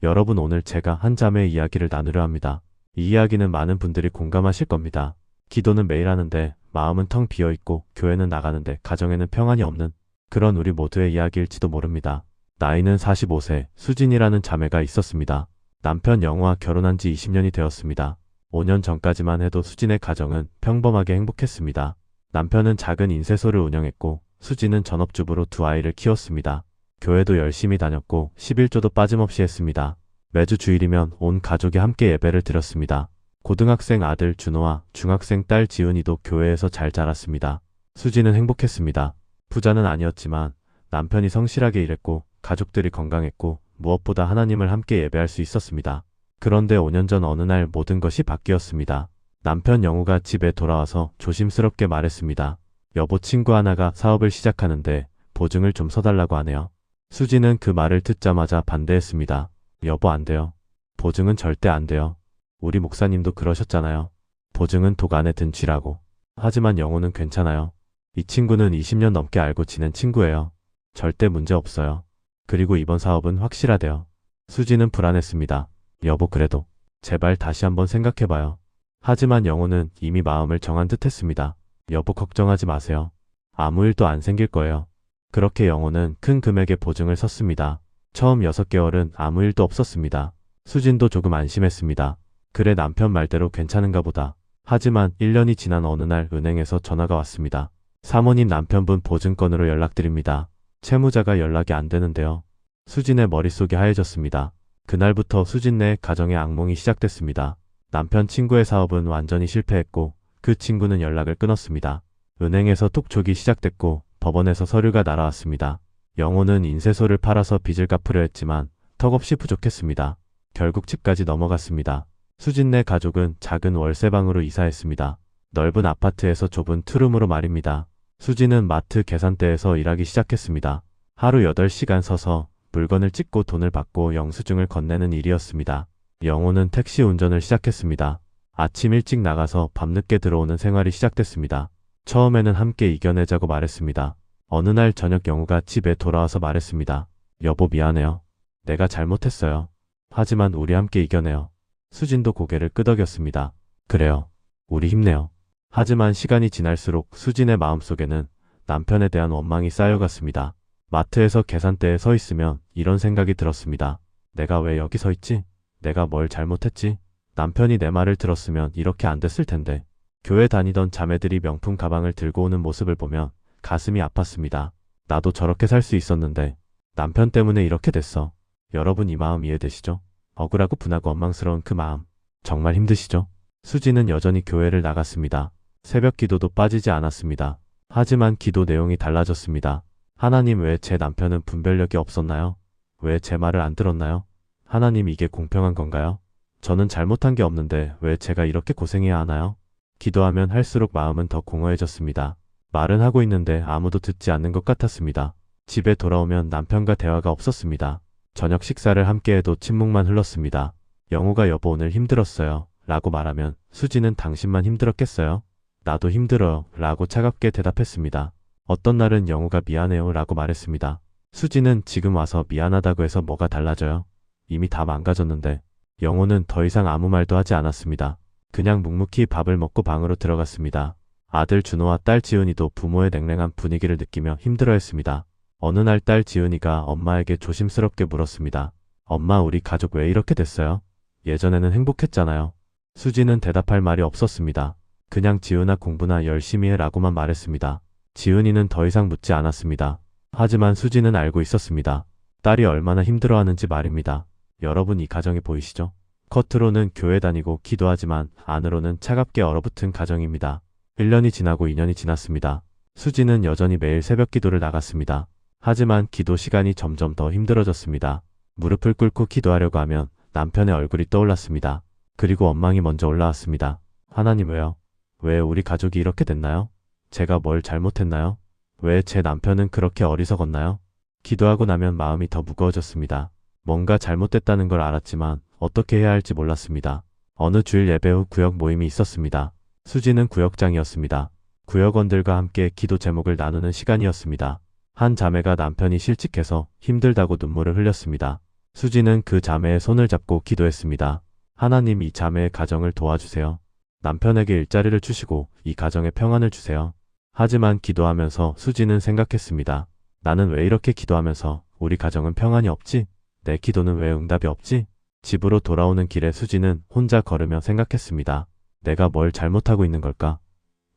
여러분, 오늘 제가 한 자매의 이야기를 나누려 합니다. 이 이야기는 많은 분들이 공감하실 겁니다. 기도는 매일 하는데 마음은 텅 비어있고 교회는 나가는데 가정에는 평안이 없는 그런 우리 모두의 이야기일지도 모릅니다. 나이는 45세 수진이라는 자매가 있었습니다. 남편 영우와 결혼한 지 20년이 되었습니다. 5년 전까지만 해도 수진의 가정은 평범하게 행복했습니다. 남편은 작은 인쇄소를 운영했고 수진은 전업주부로 두 아이를 키웠습니다. 교회도 열심히 다녔고 11조도 빠짐없이 했습니다. 매주 주일이면 온 가족이 함께 예배를 드렸습니다. 고등학생 아들 준호와 중학생 딸 지은이도 교회에서 잘 자랐습니다. 수진은 행복했습니다. 부자는 아니었지만 남편이 성실하게 일했고 가족들이 건강했고 무엇보다 하나님을 함께 예배할 수 있었습니다. 그런데 5년 전 어느 날 모든 것이 바뀌었습니다. 남편 영우가 집에 돌아와서 조심스럽게 말했습니다. 여보, 친구 하나가 사업을 시작하는데 보증을 좀 서달라고 하네요. 수지는 그 말을 듣자마자 반대했습니다. 여보, 안 돼요. 보증은 절대 안 돼요. 우리 목사님도 그러셨잖아요. 보증은 독 안에 든 쥐라고. 하지만 영우는 괜찮아요. 이 친구는 20년 넘게 알고 지낸 친구예요. 절대 문제 없어요. 그리고 이번 사업은 확실하대요. 수지는 불안했습니다. 여보, 그래도 제발 다시 한번 생각해봐요. 하지만 영우는 이미 마음을 정한 듯 했습니다. 여보, 걱정하지 마세요. 아무 일도 안 생길 거예요. 그렇게 영우는 큰 금액의 보증을 섰습니다. 처음 6개월은 아무 일도 없었습니다. 수진도 조금 안심했습니다. 그래, 남편 말대로 괜찮은가 보다. 하지만 1년이 지난 어느 날 은행에서 전화가 왔습니다. 사모님, 남편분 보증건으로 연락드립니다. 채무자가 연락이 안 되는데요. 수진의 머릿속이 하얘졌습니다. 그날부터 수진네 가정의 악몽이 시작됐습니다. 남편 친구의 사업은 완전히 실패했고 그 친구는 연락을 끊었습니다. 은행에서 톡촉이 시작됐고 법원에서 서류가 날아왔습니다. 영호는 인쇄소를 팔아서 빚을 갚으려 했지만 턱없이 부족했습니다. 결국 집까지 넘어갔습니다. 수진네 가족은 작은 월세방으로 이사했습니다. 넓은 아파트에서 좁은 투룸으로 말입니다. 수진은 마트 계산대에서 일하기 시작했습니다. 하루 8시간 서서 물건을 찍고 돈을 받고 영수증을 건네는 일이었습니다. 영호는 택시 운전을 시작했습니다. 아침 일찍 나가서 밤늦게 들어오는 생활이 시작됐습니다. 처음에는 함께 이겨내자고 말했습니다. 어느 날 저녁 영우가 집에 돌아와서 말했습니다. 여보, 미안해요. 내가 잘못했어요. 하지만 우리 함께 이겨내요. 수진도 고개를 끄덕였습니다. 그래요. 우리 힘내요. 하지만 시간이 지날수록 수진의 마음속에는 남편에 대한 원망이 쌓여갔습니다. 마트에서 계산대에 서 있으면 이런 생각이 들었습니다. 내가 왜 여기 서 있지? 내가 뭘 잘못했지? 남편이 내 말을 들었으면 이렇게 안 됐을 텐데. 교회 다니던 자매들이 명품 가방을 들고 오는 모습을 보면 가슴이 아팠습니다. 나도 저렇게 살 수 있었는데 남편 때문에 이렇게 됐어. 여러분, 이 마음 이해되시죠? 억울하고 분하고 원망스러운 그 마음. 정말 힘드시죠? 수지는 여전히 교회를 나갔습니다. 새벽 기도도 빠지지 않았습니다. 하지만 기도 내용이 달라졌습니다. 하나님, 왜 제 남편은 분별력이 없었나요? 왜 제 말을 안 들었나요? 하나님, 이게 공평한 건가요? 저는 잘못한 게 없는데 왜 제가 이렇게 고생해야 하나요? 기도하면 할수록 마음은 더 공허해졌습니다. 말은 하고 있는데 아무도 듣지 않는 것 같았습니다. 집에 돌아오면 남편과 대화가 없었습니다. 저녁 식사를 함께해도 침묵만 흘렀습니다. 영우가 여보, 오늘 힘들었어요 라고 말하면 수지는 당신만 힘들었겠어요? 나도 힘들어요 라고 차갑게 대답했습니다. 어떤 날은 영우가 미안해요 라고 말했습니다. 수지는 지금 와서 미안하다고 해서 뭐가 달라져요? 이미 다 망가졌는데. 영우는 더 이상 아무 말도 하지 않았습니다. 그냥 묵묵히 밥을 먹고 방으로 들어갔습니다. 아들 준호와 딸 지은이도 부모의 냉랭한 분위기를 느끼며 힘들어했습니다. 어느 날 딸 지은이가 엄마에게 조심스럽게 물었습니다. 엄마, 우리 가족 왜 이렇게 됐어요? 예전에는 행복했잖아요. 수지는 대답할 말이 없었습니다. 그냥 지은아, 공부나 열심히 해 라고만 말했습니다. 지은이는 더 이상 묻지 않았습니다. 하지만 수지는 알고 있었습니다. 딸이 얼마나 힘들어하는지 말입니다. 여러분, 이 가정이 보이시죠? 겉으로는 교회 다니고 기도하지만 안으로는 차갑게 얼어붙은 가정입니다. 1년이 지나고 2년이 지났습니다. 수지는 여전히 매일 새벽 기도를 나갔습니다. 하지만 기도 시간이 점점 더 힘들어졌습니다. 무릎을 꿇고 기도하려고 하면 남편의 얼굴이 떠올랐습니다. 그리고 원망이 먼저 올라왔습니다. 하나님, 왜요? 왜 우리 가족이 이렇게 됐나요? 제가 뭘 잘못했나요? 왜 제 남편은 그렇게 어리석었나요? 기도하고 나면 마음이 더 무거워졌습니다. 뭔가 잘못됐다는 걸 알았지만 어떻게 해야 할지 몰랐습니다. 어느 주일 예배 후 구역 모임이 있었습니다. 수지는 구역장이었습니다. 구역원들과 함께 기도 제목을 나누는 시간이었습니다. 한 자매가 남편이 실직해서 힘들다고 눈물을 흘렸습니다. 수지는 그 자매의 손을 잡고 기도했습니다. 하나님, 이 자매의 가정을 도와주세요. 남편에게 일자리를 주시고 이 가정에 평안을 주세요. 하지만 기도하면서 수지는 생각했습니다. 나는 왜 이렇게 기도하면서 우리 가정은 평안이 없지? 내 기도는 왜 응답이 없지? 집으로 돌아오는 길에 수지는 혼자 걸으며 생각했습니다. 내가 뭘 잘못하고 있는 걸까?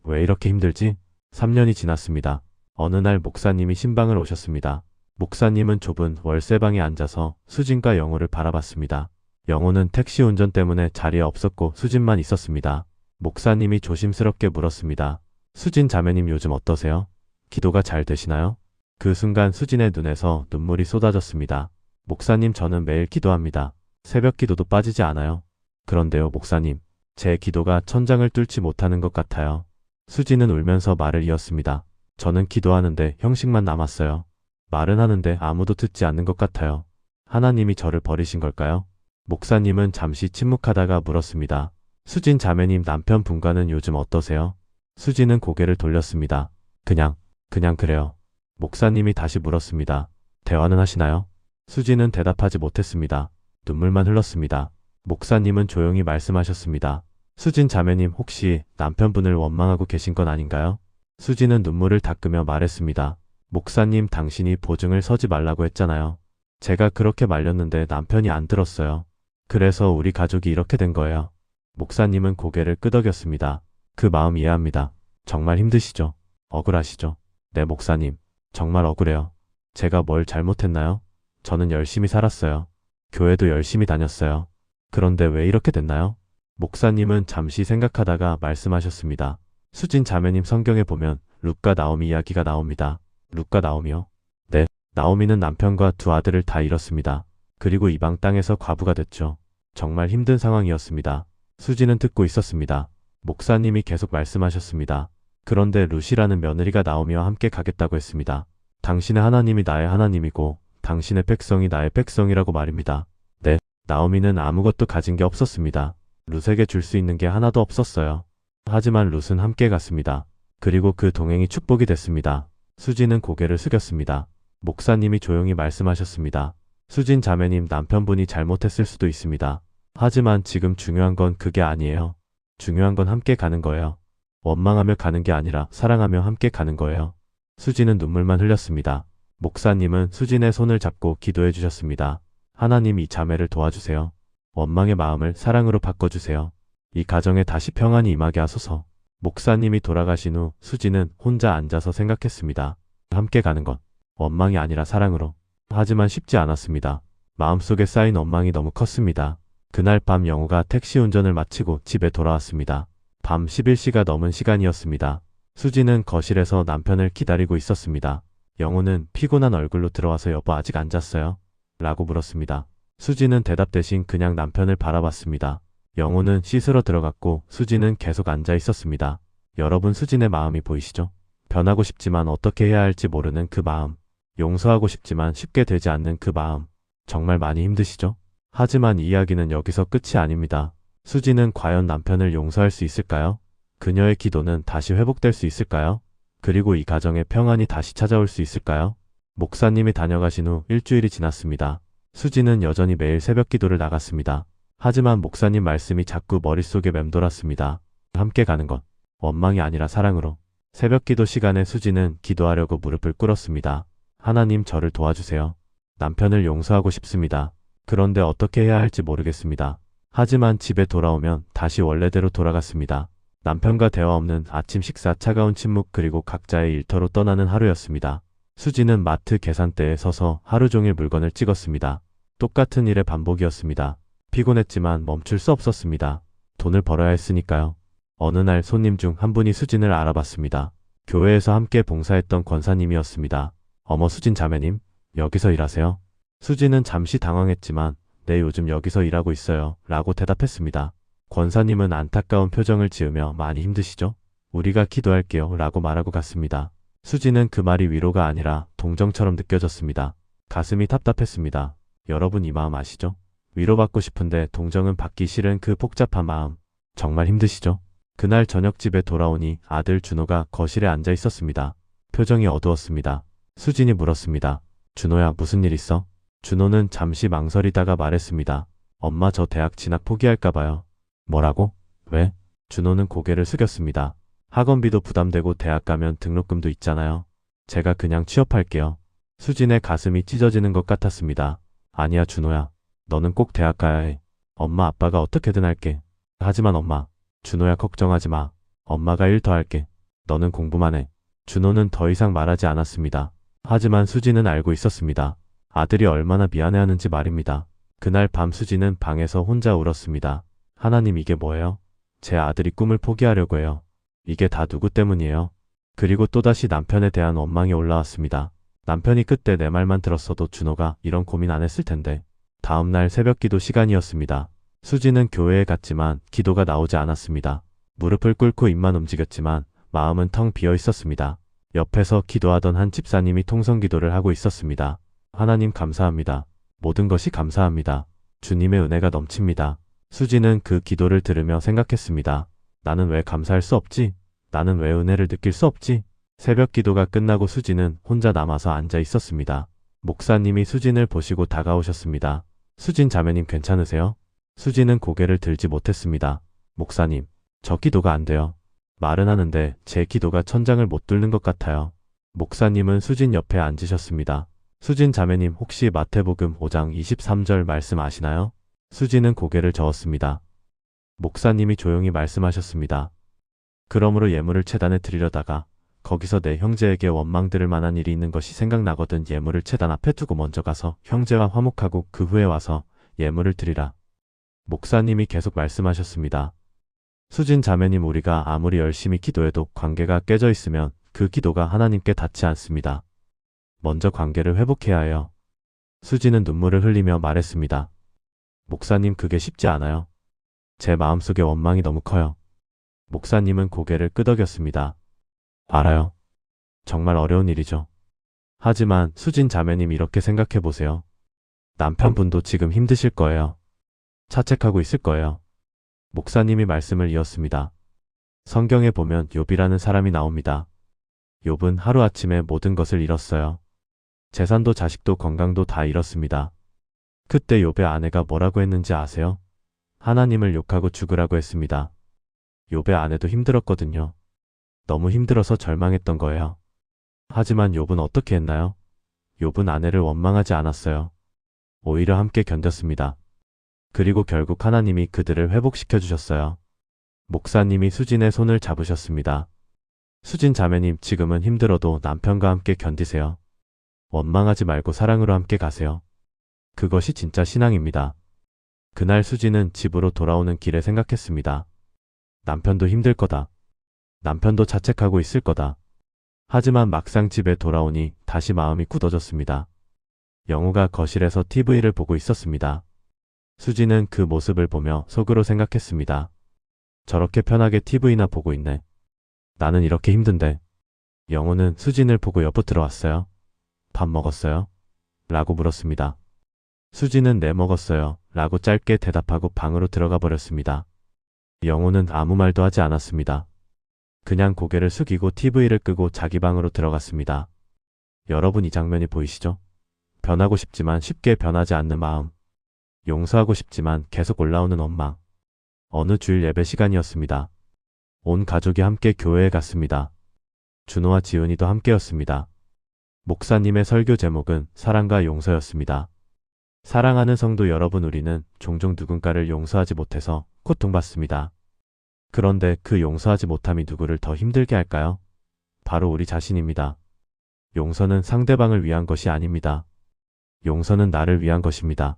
왜 이렇게 힘들지? 3년이 지났습니다. 어느 날 목사님이 신방을 오셨습니다. 목사님은 좁은 월세방에 앉아서 수진과 영호를 바라봤습니다. 영호는 택시 운전 때문에 자리에 없었고 수진만 있었습니다. 목사님이 조심스럽게 물었습니다. 수진 자매님 요즘 어떠세요? 기도가 잘 되시나요? 그 순간 수진의 눈에서 눈물이 쏟아졌습니다. 목사님, 저는 매일 기도합니다. 새벽 기도도 빠지지 않아요. 그런데요, 목사님. 제 기도가 천장을 뚫지 못하는 것 같아요. 수진은 울면서 말을 이었습니다. 저는 기도하는데 형식만 남았어요. 말은 하는데 아무도 듣지 않는 것 같아요. 하나님이 저를 버리신 걸까요? 목사님은 잠시 침묵하다가 물었습니다. 수진 자매님, 남편분과는 요즘 어떠세요? 수진은 고개를 돌렸습니다. 그냥 그래요. 목사님이 다시 물었습니다. 대화는 하시나요? 수진은 대답하지 못했습니다. 눈물만 흘렀습니다. 목사님은 조용히 말씀하셨습니다. 수진 자매님, 혹시 남편분을 원망하고 계신 건 아닌가요? 수진은 눈물을 닦으며 말했습니다. 목사님, 당신이 보증을 서지 말라고 했잖아요. 제가 그렇게 말렸는데 남편이 안 들었어요. 그래서 우리 가족이 이렇게 된 거예요. 목사님은 고개를 끄덕였습니다. 그 마음 이해합니다. 정말 힘드시죠? 억울하시죠? 네, 목사님. 정말 억울해요. 제가 뭘 잘못했나요? 저는 열심히 살았어요. 교회도 열심히 다녔어요. 그런데 왜 이렇게 됐나요? 목사님은 잠시 생각하다가 말씀하셨습니다. 수진 자매님, 성경에 보면 룻과 나오미 이야기가 나옵니다. 룻과 나오미요? 네, 나오미는 남편과 두 아들을 다 잃었습니다. 그리고 이방 땅에서 과부가 됐죠. 정말 힘든 상황이었습니다. 수지는 듣고 있었습니다. 목사님이 계속 말씀하셨습니다. 그런데 룻이라는 며느리가 나오미와 함께 가겠다고 했습니다. 당신의 하나님이 나의 하나님이고 당신의 백성이 나의 백성이라고 말입니다. 네, 나오미는 아무것도 가진 게 없었습니다. 룻에게 줄 수 있는 게 하나도 없었어요. 하지만 룻은 함께 갔습니다. 그리고 그 동행이 축복이 됐습니다. 수지는 고개를 숙였습니다. 목사님이 조용히 말씀하셨습니다. 수진 자매님, 남편분이 잘못했을 수도 있습니다. 하지만 지금 중요한 건 그게 아니에요. 중요한 건 함께 가는 거예요. 원망하며 가는 게 아니라 사랑하며 함께 가는 거예요. 수지는 눈물만 흘렸습니다. 목사님은 수진의 손을 잡고 기도해 주셨습니다. 하나님, 이 자매를 도와주세요. 원망의 마음을 사랑으로 바꿔주세요. 이 가정에 다시 평안이 임하게 하소서. 목사님이 돌아가신 후 수지는 혼자 앉아서 생각했습니다. 함께 가는 건 원망이 아니라 사랑으로. 하지만 쉽지 않았습니다. 마음속에 쌓인 원망이 너무 컸습니다. 그날 밤 영호가 택시 운전을 마치고 집에 돌아왔습니다. 밤 11시가 넘은 시간이었습니다. 수지는 거실에서 남편을 기다리고 있었습니다. 영호는 피곤한 얼굴로 들어와서 여보, 아직 안 잤어요? 라고 물었습니다. 수지는 대답 대신 그냥 남편을 바라봤습니다. 영호는 씻으러 들어갔고 수지는 계속 앉아 있었습니다. 여러분, 수진의 마음이 보이시죠? 변하고 싶지만 어떻게 해야 할지 모르는 그 마음. 용서하고 싶지만 쉽게 되지 않는 그 마음. 정말 많이 힘드시죠? 하지만 이 이야기는 여기서 끝이 아닙니다. 수지는 과연 남편을 용서할 수 있을까요? 그녀의 기도는 다시 회복될 수 있을까요? 그리고 이 가정의 평안이 다시 찾아올 수 있을까요? 목사님이 다녀가신 후 일주일이 지났습니다. 수지는 여전히 매일 새벽 기도를 나갔습니다. 하지만 목사님 말씀이 자꾸 머릿속에 맴돌았습니다. 함께 가는 것. 원망이 아니라 사랑으로. 새벽 기도 시간에 수지는 기도하려고 무릎을 꿇었습니다. 하나님, 저를 도와주세요. 남편을 용서하고 싶습니다. 그런데 어떻게 해야 할지 모르겠습니다. 하지만 집에 돌아오면 다시 원래대로 돌아갔습니다. 남편과 대화 없는 아침 식사, 차가운 침묵, 그리고 각자의 일터로 떠나는 하루였습니다. 수지는 마트 계산대에 서서 하루 종일 물건을 찍었습니다. 똑같은 일의 반복이었습니다. 피곤했지만 멈출 수 없었습니다. 돈을 벌어야 했으니까요. 어느 날 손님 중 한 분이 수진을 알아봤습니다. 교회에서 함께 봉사했던 권사님이었습니다. 어머, 수진 자매님, 여기서 일하세요? 수진은 잠시 당황했지만 네, 요즘 여기서 일하고 있어요. 라고 대답했습니다. 권사님은 안타까운 표정을 지으며 많이 힘드시죠? 우리가 기도할게요. 라고 말하고 갔습니다. 수지는 그 말이 위로가 아니라 동정처럼 느껴졌습니다. 가슴이 답답했습니다. 여러분, 이 마음 아시죠? 위로받고 싶은데 동정은 받기 싫은 그 복잡한 마음. 정말 힘드시죠? 그날 저녁 집에 돌아오니 아들 준호가 거실에 앉아 있었습니다. 표정이 어두웠습니다. 수진이 물었습니다. 준호야, 무슨 일 있어? 준호는 잠시 망설이다가 말했습니다. 엄마 저 대학 진학 포기할까봐요. 뭐라고? 왜? 준호는 고개를 숙였습니다. 학원비도 부담되고 대학 가면 등록금도 있잖아요. 제가 그냥 취업할게요. 수진의 가슴이 찢어지는 것 같았습니다. 아니야 준호야. 너는 꼭 대학 가야 해. 엄마 아빠가 어떻게든 할게. 하지만 엄마. 준호야 걱정하지 마. 엄마가 일 더 할게. 너는 공부만 해. 준호는 더 이상 말하지 않았습니다. 하지만 수진은 알고 있었습니다. 아들이 얼마나 미안해하는지 말입니다. 그날 밤 수진은 방에서 혼자 울었습니다. 하나님 이게 뭐예요? 제 아들이 꿈을 포기하려고 해요. 이게 다 누구 때문이에요? 그리고 또다시 남편에 대한 원망이 올라왔습니다. 남편이 그때 내 말만 들었어도 준호가 이런 고민 안 했을 텐데. 다음날 새벽 기도 시간이었습니다. 수진은 교회에 갔지만 기도가 나오지 않았습니다. 무릎을 꿇고 입만 움직였지만 마음은 텅 비어 있었습니다. 옆에서 기도하던 한 집사님이 통성 기도를 하고 있었습니다. 하나님 감사합니다. 모든 것이 감사합니다. 주님의 은혜가 넘칩니다. 수진은 그 기도를 들으며 생각했습니다. 나는 왜 감사할 수 없지? 나는 왜 은혜를 느낄 수 없지? 새벽 기도가 끝나고 수진은 혼자 남아서 앉아 있었습니다. 목사님이 수진을 보시고 다가오셨습니다. 수진 자매님 괜찮으세요? 수진은 고개를 들지 못했습니다. 목사님, 저 기도가 안 돼요. 말은 하는데 제 기도가 천장을 못 뚫는 것 같아요. 목사님은 수진 옆에 앉으셨습니다. 수진 자매님 혹시 마태복음 5장 23절 말씀 아시나요? 수진은 고개를 저었습니다. 목사님이 조용히 말씀하셨습니다. 그러므로 예물을 제단에 드리려다가 거기서 내 형제에게 원망 들을 만한 일이 있는 것이 생각나거든 예물을 제단 앞에 두고 먼저 가서 형제와 화목하고 그 후에 와서 예물을 드리라. 목사님이 계속 말씀하셨습니다. 수진 자매님 우리가 아무리 열심히 기도해도 관계가 깨져 있으면 그 기도가 하나님께 닿지 않습니다. 먼저 관계를 회복해야 해요. 수진은 눈물을 흘리며 말했습니다. 목사님 그게 쉽지 않아요. 제 마음속에 원망이 너무 커요. 목사님은 고개를 끄덕였습니다. 알아요. 정말 어려운 일이죠. 하지만 수진 자매님 이렇게 생각해 보세요. 남편분도 지금 힘드실 거예요. 자책하고 있을 거예요. 목사님이 말씀을 이었습니다. 성경에 보면 욥이라는 사람이 나옵니다. 욥은 하루아침에 모든 것을 잃었어요. 재산도 자식도 건강도 다 잃었습니다. 그때 욥의 아내가 뭐라고 했는지 아세요? 하나님을 욕하고 죽으라고 했습니다. 욥의 아내도 힘들었거든요. 너무 힘들어서 절망했던 거예요. 하지만 욥은 어떻게 했나요? 욥은 아내를 원망하지 않았어요. 오히려 함께 견뎠습니다. 그리고 결국 하나님이 그들을 회복시켜 주셨어요. 목사님이 수진의 손을 잡으셨습니다. 수진 자매님 지금은 힘들어도 남편과 함께 견디세요. 원망하지 말고 사랑으로 함께 가세요. 그것이 진짜 신앙입니다. 그날 수진은 집으로 돌아오는 길에 생각했습니다. 남편도 힘들 거다. 남편도 자책하고 있을 거다. 하지만 막상 집에 돌아오니 다시 마음이 굳어졌습니다. 영우가 거실에서 TV를 보고 있었습니다. 수진은 그 모습을 보며 속으로 생각했습니다. 저렇게 편하게 TV나 보고 있네. 나는 이렇게 힘든데. 영우는 수진을 보고 옆으로 들어왔어요. 밥 먹었어요? 라고 물었습니다. 수진은 네 먹었어요. 라고 짧게 대답하고 방으로 들어가 버렸습니다. 영우는 아무 말도 하지 않았습니다. 그냥 고개를 숙이고 TV를 끄고 자기 방으로 들어갔습니다. 여러분 이 장면이 보이시죠? 변하고 싶지만 쉽게 변하지 않는 마음. 용서하고 싶지만 계속 올라오는 원망. 어느 주일 예배 시간이었습니다. 온 가족이 함께 교회에 갔습니다. 준호와 지은이도 함께였습니다. 목사님의 설교 제목은 사랑과 용서였습니다. 사랑하는 성도 여러분 우리는 종종 누군가를 용서하지 못해서 고통받습니다. 그런데 그 용서하지 못함이 누구를 더 힘들게 할까요? 바로 우리 자신입니다. 용서는 상대방을 위한 것이 아닙니다. 용서는 나를 위한 것입니다.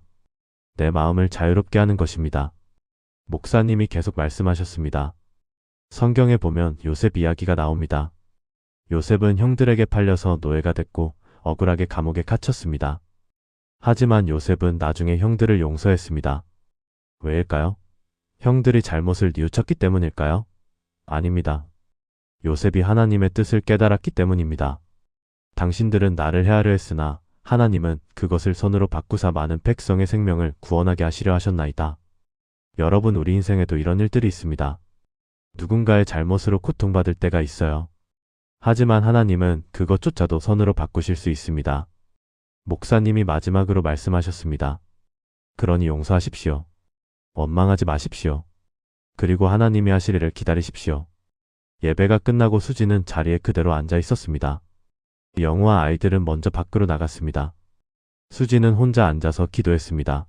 내 마음을 자유롭게 하는 것입니다. 목사님이 계속 말씀하셨습니다. 성경에 보면 요셉 이야기가 나옵니다. 요셉은 형들에게 팔려서 노예가 됐고 억울하게 감옥에 갇혔습니다. 하지만 요셉은 나중에 형들을 용서했습니다. 왜일까요? 형들이 잘못을 뉘우쳤기 때문일까요? 아닙니다. 요셉이 하나님의 뜻을 깨달았기 때문입니다. 당신들은 나를 해하려 했으나 하나님은 그것을 선으로 바꾸사 많은 백성의 생명을 구원하게 하시려 하셨나이다. 여러분 우리 인생에도 이런 일들이 있습니다. 누군가의 잘못으로 고통받을 때가 있어요. 하지만 하나님은 그것조차도 선으로 바꾸실 수 있습니다. 목사님이 마지막으로 말씀하셨습니다. 그러니 용서하십시오. 원망하지 마십시오. 그리고 하나님이 하실 일을 기다리십시오. 예배가 끝나고 수지는 자리에 그대로 앉아 있었습니다. 영우와 아이들은 먼저 밖으로 나갔습니다. 수지는 혼자 앉아서 기도했습니다.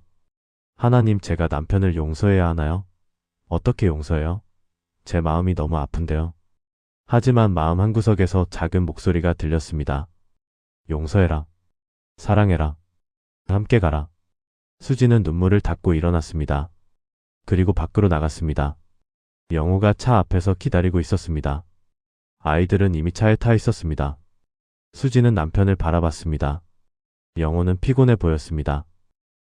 하나님, 제가 남편을 용서해야 하나요? 어떻게 용서해요? 제 마음이 너무 아픈데요. 하지만 마음 한구석에서 작은 목소리가 들렸습니다. 용서해라. 사랑해라. 함께 가라. 수지는 눈물을 닦고 일어났습니다. 그리고 밖으로 나갔습니다. 영우가 차 앞에서 기다리고 있었습니다. 아이들은 이미 차에 타 있었습니다. 수지는 남편을 바라봤습니다. 영우는 피곤해 보였습니다.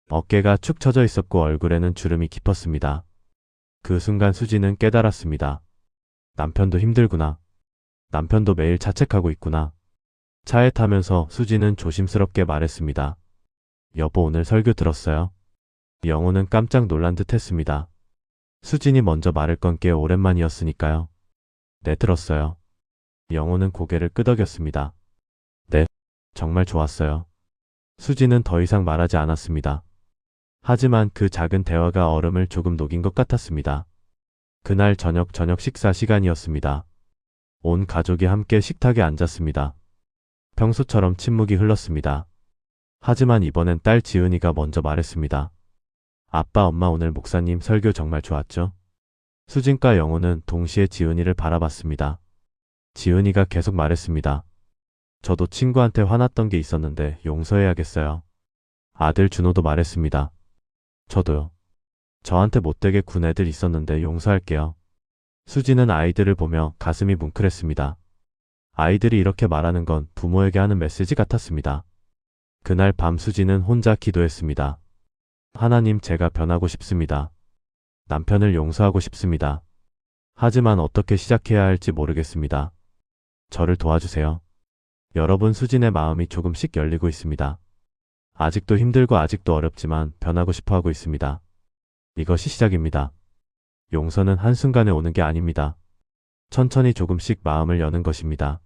어깨가 축 처져 있었고 얼굴에는 주름이 깊었습니다. 그 순간 수지는 깨달았습니다. 남편도 힘들구나. 남편도 매일 자책하고 있구나. 차에 타면서 수지는 조심스럽게 말했습니다. 여보, 오늘 설교 들었어요? 영우는 깜짝 놀란 듯 했습니다. 수진이 먼저 말을 건 꽤 오랜만이었으니까요. 네, 들었어요. 영우는 고개를 끄덕였습니다. 네, 정말 좋았어요. 수지는 더 이상 말하지 않았습니다. 하지만 그 작은 대화가 얼음을 조금 녹인 것 같았습니다. 그날 저녁 식사 시간이었습니다. 온 가족이 함께 식탁에 앉았습니다. 평소처럼 침묵이 흘렀습니다. 하지만 이번엔 딸 지은이가 먼저 말했습니다. 아빠, 엄마, 오늘 목사님 설교 정말 좋았죠? 수진과 영우는 동시에 지은이를 바라봤습니다. 지은이가 계속 말했습니다. 저도 친구한테 화났던 게 있었는데 용서해야겠어요. 아들 준호도 말했습니다. 저도요. 저한테 못되게 군 애들 있었는데 용서할게요. 수지는 아이들을 보며 가슴이 뭉클했습니다. 아이들이 이렇게 말하는 건 부모에게 하는 메시지 같았습니다. 그날 밤 수지는 혼자 기도했습니다. 하나님, 제가 변하고 싶습니다. 남편을 용서하고 싶습니다. 하지만 어떻게 시작해야 할지 모르겠습니다. 저를 도와주세요. 여러분, 수진의 마음이 조금씩 열리고 있습니다. 아직도 힘들고 아직도 어렵지만 변하고 싶어 하고 있습니다. 이것이 시작입니다. 용서는 한순간에 오는 게 아닙니다. 천천히 조금씩 마음을 여는 것입니다.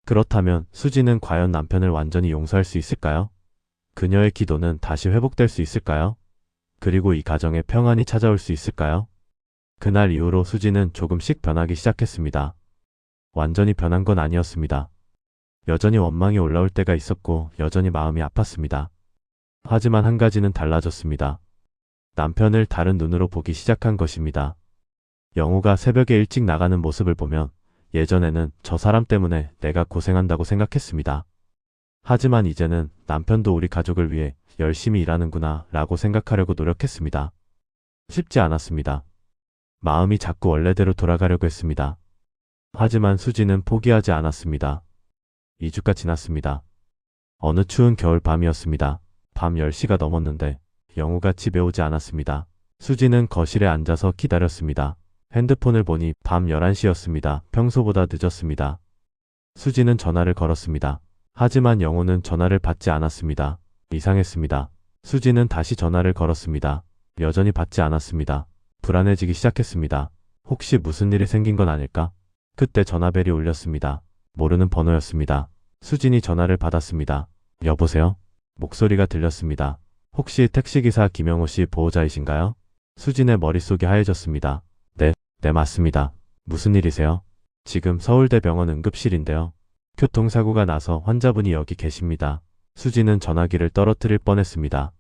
그렇다면 수지는 과연 남편을 완전히 용서할 수 있을까요? 그녀의 기도는 다시 회복될 수 있을까요? 그리고 이 가정에 평안이 찾아올 수 있을까요? 그날 이후로 수지는 조금씩 변하기 시작했습니다. 완전히 변한 건 아니었습니다. 여전히 원망이 올라올 때가 있었고 여전히 마음이 아팠습니다. 하지만 한 가지는 달라졌습니다. 남편을 다른 눈으로 보기 시작한 것입니다. 영우가 새벽에 일찍 나가는 모습을 보면 예전에는 저 사람 때문에 내가 고생한다고 생각했습니다. 하지만 이제는 남편도 우리 가족을 위해 열심히 일하는구나 라고 생각하려고 노력했습니다. 쉽지 않았습니다. 마음이 자꾸 원래대로 돌아가려고 했습니다. 하지만 수지는 포기하지 않았습니다. 2주가 지났습니다. 어느 추운 겨울 밤이었습니다. 밤 10시가 넘었는데 영우가 집에 오지 않았습니다. 수지는 거실에 앉아서 기다렸습니다. 핸드폰을 보니 밤 11시였습니다. 평소보다 늦었습니다. 수지는 전화를 걸었습니다. 하지만 영우는 전화를 받지 않았습니다. 이상했습니다. 수지는 다시 전화를 걸었습니다. 여전히 받지 않았습니다. 불안해지기 시작했습니다. 혹시 무슨 일이 생긴 건 아닐까? 그때 전화벨이 울렸습니다. 모르는 번호였습니다. 수진이 전화를 받았습니다. 여보세요? 목소리가 들렸습니다. 혹시 택시기사 김영호 씨 보호자이신가요? 수진의 머릿속이 하얘졌습니다. 네, 맞습니다. 무슨 일이세요? 지금 서울대병원 응급실인데요. 교통사고가 나서 환자분이 여기 계십니다. 수지는 전화기를 떨어뜨릴 뻔했습니다.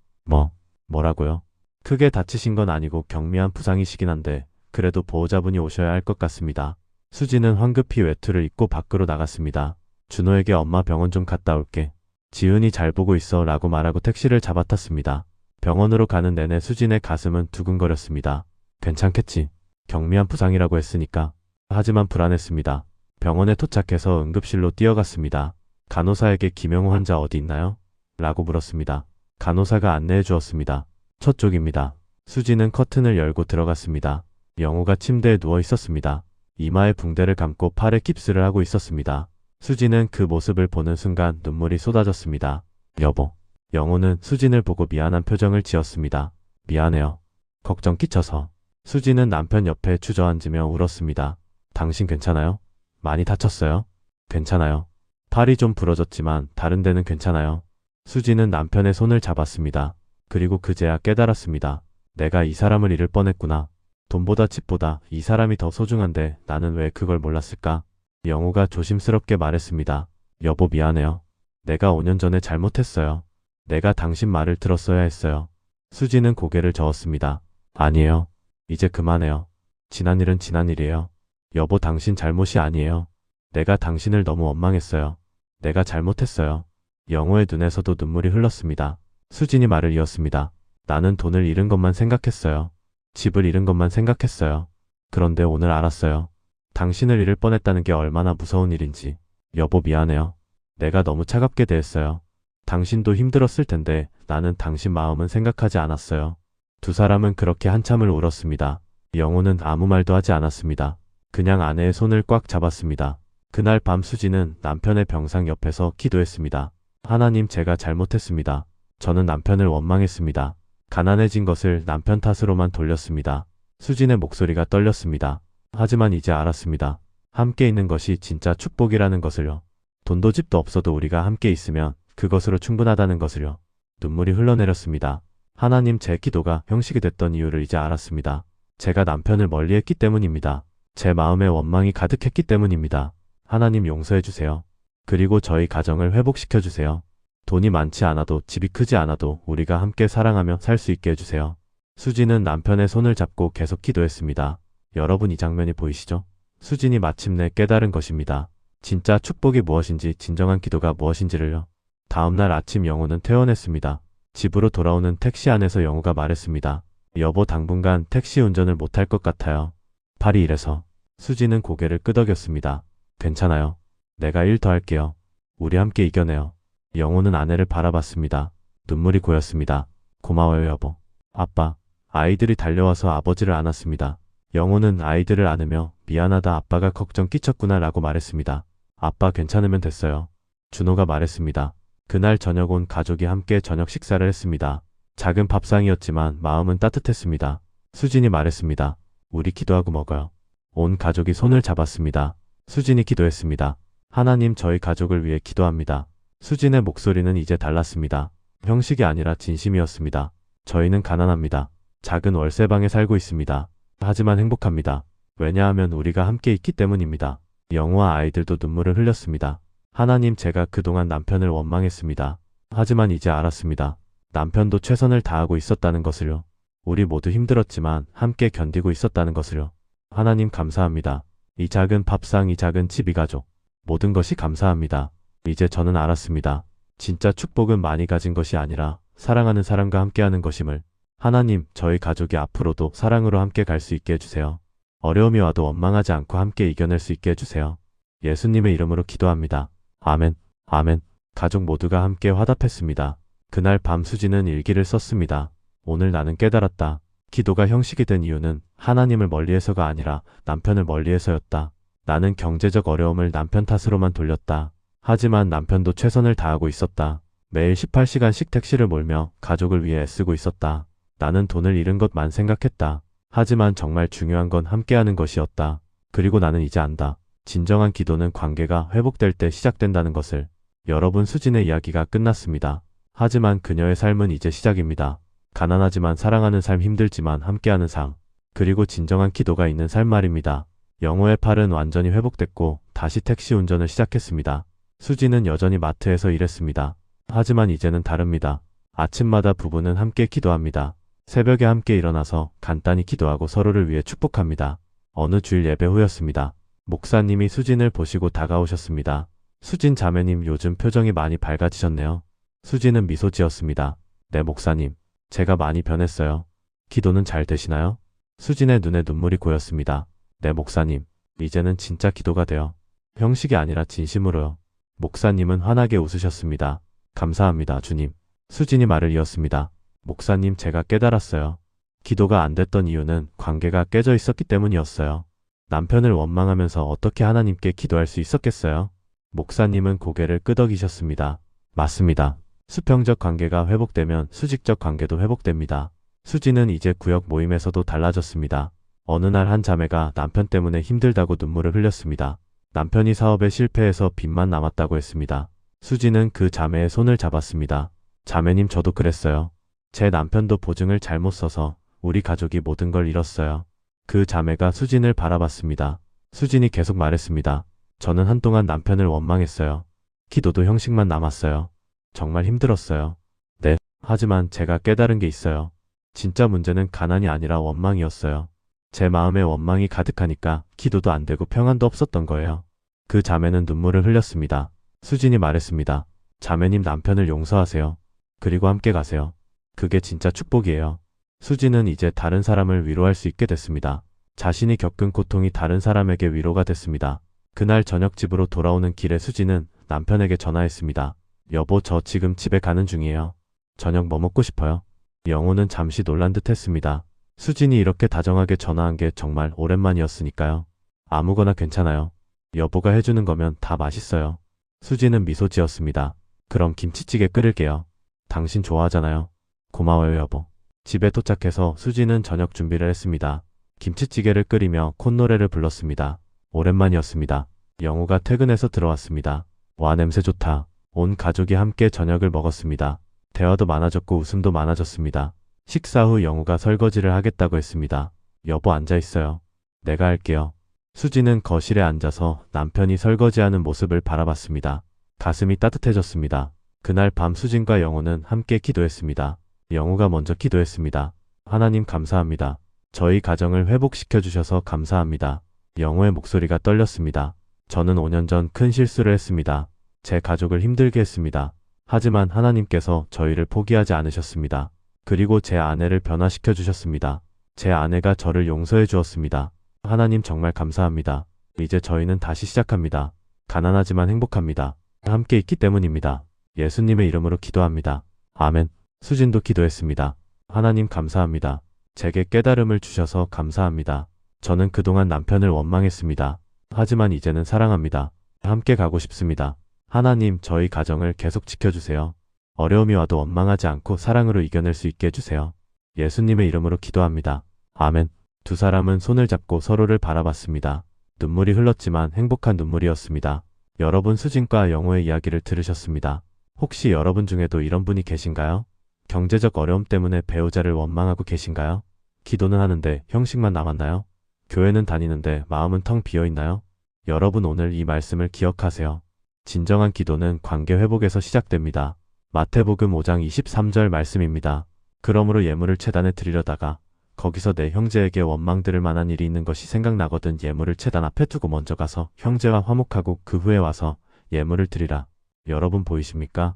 뭐라고요? 크게 다치신 건 아니고 경미한 부상이시긴 한데 그래도 보호자분이 오셔야 할 것 같습니다. 수지는 황급히 외투를 입고 밖으로 나갔습니다. 준호에게 엄마 병원 좀 갔다 올게. 지은이 잘 보고 있어 라고 말하고 택시를 잡아탔습니다. 병원으로 가는 내내 수진의 가슴은 두근거렸습니다. 괜찮겠지. 경미한 부상이라고 했으니까. 하지만 불안했습니다. 병원에 도착해서 응급실로 뛰어갔습니다. 간호사에게 김영호 환자 어디 있나요? 라고 물었습니다. 간호사가 안내해 주었습니다. 저쪽입니다. 수지는 커튼을 열고 들어갔습니다. 영호가 침대에 누워 있었습니다. 이마에 붕대를 감고 팔에 깁스를 하고 있었습니다. 수지는 그 모습을 보는 순간 눈물이 쏟아졌습니다. 여보. 영호는 수진을 보고 미안한 표정을 지었습니다. 미안해요. 걱정 끼쳐서. 수지는 남편 옆에 주저앉으며 울었습니다. 당신 괜찮아요? 많이 다쳤어요? 괜찮아요. 팔이 좀 부러졌지만 다른 데는 괜찮아요. 수지는 남편의 손을 잡았습니다. 그리고 그제야 깨달았습니다. 내가 이 사람을 잃을 뻔했구나. 돈보다 집보다 이 사람이 더 소중한데 나는 왜 그걸 몰랐을까? 영호가 조심스럽게 말했습니다. 여보 미안해요. 내가 5년 전에 잘못했어요. 내가 당신 말을 들었어야 했어요. 수지는 고개를 저었습니다. 아니에요. 이제 그만해요. 지난 일은 지난 일이에요. 여보 당신 잘못이 아니에요. 내가 당신을 너무 원망했어요. 내가 잘못했어요. 영호의 눈에서도 눈물이 흘렀습니다. 수진이 말을 이었습니다. 나는 돈을 잃은 것만 생각했어요. 집을 잃은 것만 생각했어요. 그런데 오늘 알았어요. 당신을 잃을 뻔했다는 게 얼마나 무서운 일인지. 여보 미안해요. 내가 너무 차갑게 대했어요. 당신도 힘들었을 텐데 나는 당신 마음은 생각하지 않았어요. 두 사람은 그렇게 한참을 울었습니다. 영호는 아무 말도 하지 않았습니다. 그냥 아내의 손을 꽉 잡았습니다. 그날 밤 수지는 남편의 병상 옆에서 기도했습니다. 하나님 제가 잘못했습니다. 저는 남편을 원망했습니다. 가난해진 것을 남편 탓으로만 돌렸습니다. 수진의 목소리가 떨렸습니다. 하지만 이제 알았습니다. 함께 있는 것이 진짜 축복이라는 것을요. 돈도 집도 없어도 우리가 함께 있으면 그것으로 충분하다는 것을요. 눈물이 흘러내렸습니다. 하나님 제 기도가 형식이 됐던 이유를 이제 알았습니다. 제가 남편을 멀리했기 때문입니다. 제 마음에 원망이 가득했기 때문입니다. 하나님 용서해 주세요. 그리고 저희 가정을 회복시켜 주세요. 돈이 많지 않아도 집이 크지 않아도 우리가 함께 사랑하며 살 수 있게 해주세요. 수진은 남편의 손을 잡고 계속 기도했습니다. 여러분 이 장면이 보이시죠? 수진이 마침내 깨달은 것입니다. 진짜 축복이 무엇인지 진정한 기도가 무엇인지를요. 다음날 아침 영호는 퇴원했습니다. 집으로 돌아오는 택시 안에서 영호가 말했습니다. 여보 당분간 택시 운전을 못할 것 같아요. 팔이 이래서. 수지는 고개를 끄덕였습니다. 괜찮아요. 내가 일 더 할게요. 우리 함께 이겨내요. 영호는 아내를 바라봤습니다. 눈물이 고였습니다. 고마워요 여보. 아빠. 아이들이 달려와서 아버지를 안았습니다. 영호는 아이들을 안으며 미안하다 아빠가 걱정 끼쳤구나 라고 말했습니다. 아빠 괜찮으면 됐어요. 준호가 말했습니다. 그날 저녁 온 가족이 함께 저녁 식사를 했습니다. 작은 밥상이었지만 마음은 따뜻했습니다. 수진이 말했습니다. 우리 기도하고 먹어요. 온 가족이 손을 잡았습니다. 수진이 기도했습니다. 하나님 저희 가족을 위해 기도합니다. 수진의 목소리는 이제 달랐습니다. 형식이 아니라 진심이었습니다. 저희는 가난합니다. 작은 월세방에 살고 있습니다. 하지만 행복합니다. 왜냐하면 우리가 함께 있기 때문입니다. 영호와 아이들도 눈물을 흘렸습니다. 하나님 제가 그동안 남편을 원망했습니다. 하지만 이제 알았습니다. 남편도 최선을 다하고 있었다는 것을요. 우리 모두 힘들었지만 함께 견디고 있었다는 것을요. 하나님 감사합니다. 이 작은 밥상, 이 작은 집, 이 가족. 모든 것이 감사합니다. 이제 저는 알았습니다. 진짜 축복은 많이 가진 것이 아니라 사랑하는 사람과 함께하는 것임을. 하나님, 저희 가족이 앞으로도 사랑으로 함께 갈 수 있게 해주세요. 어려움이 와도 원망하지 않고 함께 이겨낼 수 있게 해주세요. 예수님의 이름으로 기도합니다. 아멘. 아멘. 가족 모두가 함께 화답했습니다. 그날 밤 수지는 일기를 썼습니다. 오늘 나는 깨달았다. 기도가 형식이 된 이유는 하나님을 멀리해서가 아니라 남편을 멀리해서였다. 나는 경제적 어려움을 남편 탓으로만 돌렸다. 하지만 남편도 최선을 다하고 있었다. 매일 18시간씩 택시를 몰며 가족을 위해 애쓰고 있었다. 나는 돈을 잃은 것만 생각했다. 하지만 정말 중요한 건 함께하는 것이었다. 그리고 나는 이제 안다. 진정한 기도는 관계가 회복될 때 시작된다는 것을. 여러분 수진의 이야기가 끝났습니다. 하지만 그녀의 삶은 이제 시작입니다. 가난하지만 사랑하는 삶, 힘들지만 함께하는 삶. 그리고 진정한 기도가 있는 삶 말입니다. 영호의 팔은 완전히 회복됐고 다시 택시 운전을 시작했습니다. 수지는 여전히 마트에서 일했습니다. 하지만 이제는 다릅니다. 아침마다 부부는 함께 기도합니다. 새벽에 함께 일어나서 간단히 기도하고 서로를 위해 축복합니다. 어느 주일 예배 후였습니다. 목사님이 수진을 보시고 다가오셨습니다. 수진 자매님 요즘 표정이 많이 밝아지셨네요. 수진은 미소 지었습니다. 네 목사님. 제가 많이 변했어요. 기도는 잘 되시나요? 수진의 눈에 눈물이 고였습니다. 네 목사님. 이제는 진짜 기도가 돼요. 형식이 아니라 진심으로요. 목사님은 환하게 웃으셨습니다. 감사합니다 주님. 수진이 말을 이었습니다. 목사님 제가 깨달았어요. 기도가 안 됐던 이유는 관계가 깨져 있었기 때문이었어요. 남편을 원망하면서 어떻게 하나님께 기도할 수 있었겠어요? 목사님은 고개를 끄덕이셨습니다. 맞습니다. 수평적 관계가 회복되면 수직적 관계도 회복됩니다. 수지는 이제 구역 모임에서도 달라졌습니다. 어느 날 한 자매가 남편 때문에 힘들다고 눈물을 흘렸습니다. 남편이 사업에 실패해서 빚만 남았다고 했습니다. 수지는 그 자매의 손을 잡았습니다. 자매님 저도 그랬어요. 제 남편도 보증을 잘못 써서 우리 가족이 모든 걸 잃었어요. 그 자매가 수진을 바라봤습니다. 수진이 계속 말했습니다. 저는 한동안 남편을 원망했어요. 기도도 형식만 남았어요. 정말 힘들었어요. 네. 하지만 제가 깨달은 게 있어요. 진짜 문제는 가난이 아니라 원망이었어요. 제 마음에 원망이 가득하니까 기도도 안 되고 평안도 없었던 거예요. 그 자매는 눈물을 흘렸습니다. 수진이 말했습니다. 자매님 남편을 용서하세요. 그리고 함께 가세요. 그게 진짜 축복이에요. 수진은 이제 다른 사람을 위로할 수 있게 됐습니다. 자신이 겪은 고통이 다른 사람에게 위로가 됐습니다. 그날 저녁 집으로 돌아오는 길에 수진은 남편에게 전화했습니다. 여보, 저 지금 집에 가는 중이에요. 저녁 뭐 먹고 싶어요? 영호는 잠시 놀란 듯 했습니다. 수진이 이렇게 다정하게 전화한 게 정말 오랜만이었으니까요. 아무거나 괜찮아요. 여보가 해주는 거면 다 맛있어요. 수진은 미소 지었습니다. 그럼 김치찌개 끓일게요. 당신 좋아하잖아요. 고마워요, 여보. 집에 도착해서 수진은 저녁 준비를 했습니다. 김치찌개를 끓이며 콧노래를 불렀습니다. 오랜만이었습니다. 영호가 퇴근해서 들어왔습니다. 와, 냄새 좋다. 온 가족이 함께 저녁을 먹었습니다. 대화도 많아졌고 웃음도 많아졌습니다. 식사 후 영호가 설거지를 하겠다고 했습니다. 여보, 앉아있어요. 내가 할게요. 수진은 거실에 앉아서 남편이 설거지하는 모습을 바라봤습니다. 가슴이 따뜻해졌습니다. 그날 밤 수진과 영호는 함께 기도했습니다. 영호가 먼저 기도했습니다. 하나님 감사합니다. 저희 가정을 회복시켜 주셔서 감사합니다. 영호의 목소리가 떨렸습니다. 저는 5년 전 큰 실수를 했습니다. 제 가족을 힘들게 했습니다. 하지만 하나님께서 저희를 포기하지 않으셨습니다. 그리고 제 아내를 변화시켜 주셨습니다. 제 아내가 저를 용서해 주었습니다. 하나님 정말 감사합니다. 이제 저희는 다시 시작합니다. 가난하지만 행복합니다. 함께 있기 때문입니다. 예수님의 이름으로 기도합니다. 아멘. 수진도 기도했습니다. 하나님 감사합니다. 제게 깨달음을 주셔서 감사합니다. 저는 그동안 남편을 원망했습니다. 하지만 이제는 사랑합니다. 함께 가고 싶습니다. 하나님, 저희 가정을 계속 지켜주세요. 어려움이 와도 원망하지 않고 사랑으로 이겨낼 수 있게 해주세요. 예수님의 이름으로 기도합니다. 아멘. 두 사람은 손을 잡고 서로를 바라봤습니다. 눈물이 흘렀지만 행복한 눈물이었습니다. 여러분, 수진과 영호의 이야기를 들으셨습니다. 혹시 여러분 중에도 이런 분이 계신가요? 경제적 어려움 때문에 배우자를 원망하고 계신가요? 기도는 하는데 형식만 남았나요? 교회는 다니는데 마음은 텅 비어 있나요? 여러분, 오늘 이 말씀을 기억하세요. 진정한 기도는 관계 회복에서 시작됩니다. 마태복음 5장 23절 말씀입니다. 그러므로 예물을 제단에 드리려다가 거기서 내 형제에게 원망 들을 만한 일이 있는 것이 생각나거든 예물을 제단 앞에 두고 먼저 가서 형제와 화목하고 그 후에 와서 예물을 드리라. 여러분 보이십니까?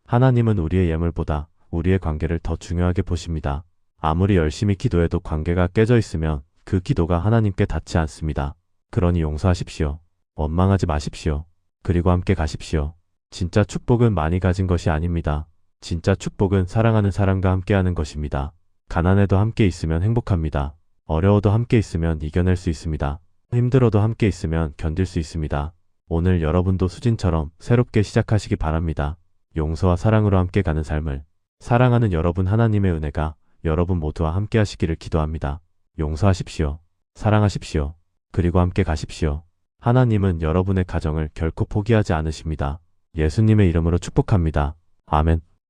하나님은 우리의 예물보다 우리의 관계를 더 중요하게 보십니다. 아무리 열심히 기도해도 관계가 깨져 있으면 그 기도가 하나님께 닿지 않습니다. 그러니 용서하십시오. 원망하지 마십시오. 그리고 함께 가십시오. 진짜 축복은 많이 가진 것이 아닙니다. 진짜 축복은 사랑하는 사람과 함께하는 것입니다. 가난해도 함께 있으면 행복합니다. 어려워도 함께 있으면 이겨낼 수 있습니다. 힘들어도 함께 있으면 견딜 수 있습니다. 오늘 여러분도 수진처럼 새롭게 시작하시기 바랍니다. 용서와 사랑으로 함께 가는 삶을 사랑하는 여러분, 하나님의 은혜가 여러분 모두와 함께 하시기를 기도합니다. 용서하십시오. 사랑하십시오. 그리고 함께 가십시오. 하나님은 여러분의 가정을 결코 포기하지 않으십니다. 예수님의 이름으로 축복합니다. 아멘.